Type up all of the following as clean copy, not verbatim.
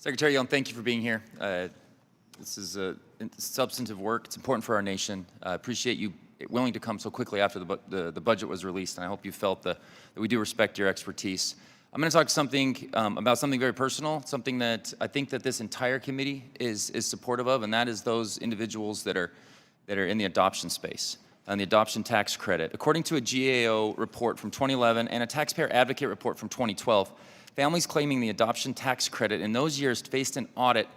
Secretary Yellen, thank you for being here. This is substantive work. It's important for our nation. I appreciate you willing to come so quickly after the budget was released, and I hope you felt that we do respect your expertise. I'm going to talk about something very personal, something that I think that this entire committee is supportive of, and that is those individuals that are in the adoption space, and the adoption tax credit. According to a GAO report from 2011 and a taxpayer advocate report from 2012, families claiming the adoption tax credit in those years faced an audit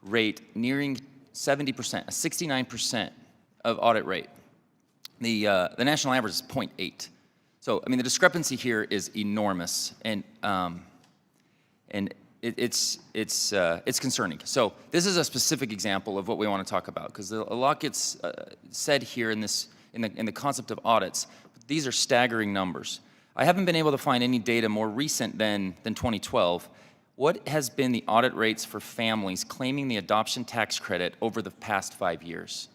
rate nearing 70%, a 69% of audit rate. The national average is 0.8. So, I mean, the discrepancy here is enormous, and it's concerning. So, this is a specific example of what we want to talk about, because a lot gets said here in the concept of audits. But these are staggering numbers. I haven't been able to find any data more recent than 2012. What has been the audit rates for families claiming the adoption tax credit over the past 5 years?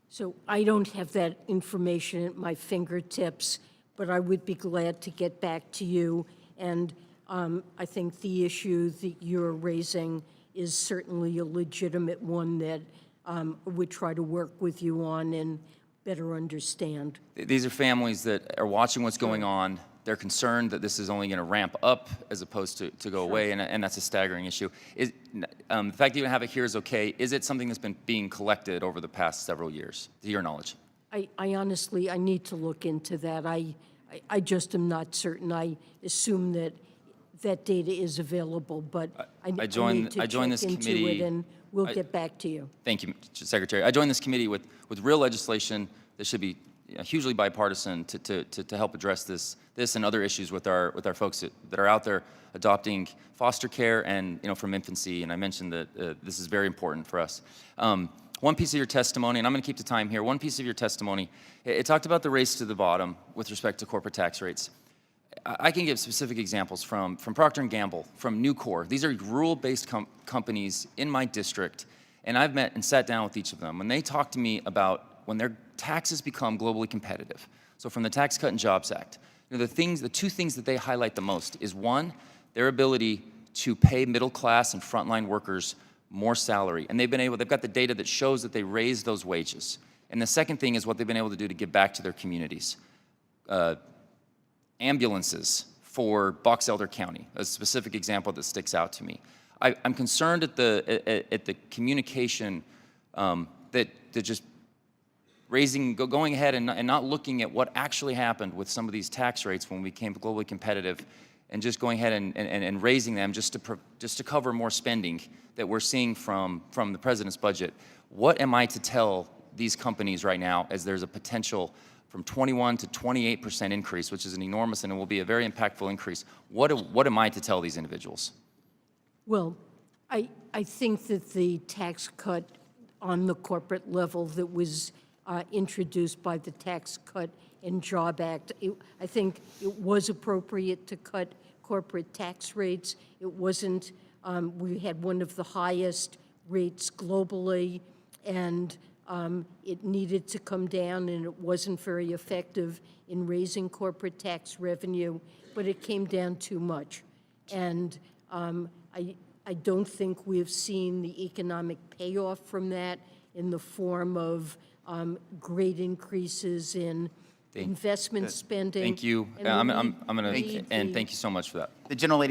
So I don't have that information at my fingertips, but I would be glad to get back to you. And I think the issue that you're raising is certainly a legitimate one that we'd try to work with you on and better understand. These are families that are watching what's going on. They're concerned that this is only going to ramp up as opposed to go away, and that's a staggering issue. The fact that you don't have it here is okay. Is it something that's been being collected over the past several years, to your knowledge? I honestly, I need to look into that. I just am not certain. I assume that that data is available, but I need to check into it, and we'll get back to you. Thank you, Secretary. I joined this committee with real legislation that should be hugely bipartisan to help address this and other issues with our folks that are out there adopting foster care and from infancy. And I mentioned that this is very important for us. One piece of your testimony, and I'm going to keep the time here. One piece of your testimony, it talked about the race to the bottom with respect to corporate tax rates. I can give specific examples from Procter & Gamble, from Nucor. These are rural-based companies in my district, and I've met and sat down with each of them. When they talk to me about when their taxes become globally competitive, so from the Tax Cut and Jobs Act, the two things that they highlight the most is, one, their ability to pay middle-class and frontline workers more salary, and they've got the data that shows that they raised those wages. And the second thing is what they've been able to do to give back to their communities. Ambulances for Box Elder County, a specific example that sticks out to me. I'm concerned at the communication that just going ahead and not looking at what actually happened with some of these tax rates when we became globally competitive, and just going ahead and raising them just to cover more spending that we're seeing from the president's budget. What am I to tell these companies right now, as there's a potential from 21 to 28% increase, which is an enormous, and it will be a very impactful increase? What am I to tell these individuals? Well, I think that the tax cut on the corporate level that was introduced by the Tax Cut and Job Act, I think it was appropriate to cut corporate tax rates. It wasn't, we had one of the highest rates globally, and it needed to come down, and it wasn't very effective in raising corporate tax revenue, but it came down too much. And I don't think we've seen the economic payoff from that in the form of great increases in investment spending. Thank you. I'm going to, and thank you so much for that. The gentlelady.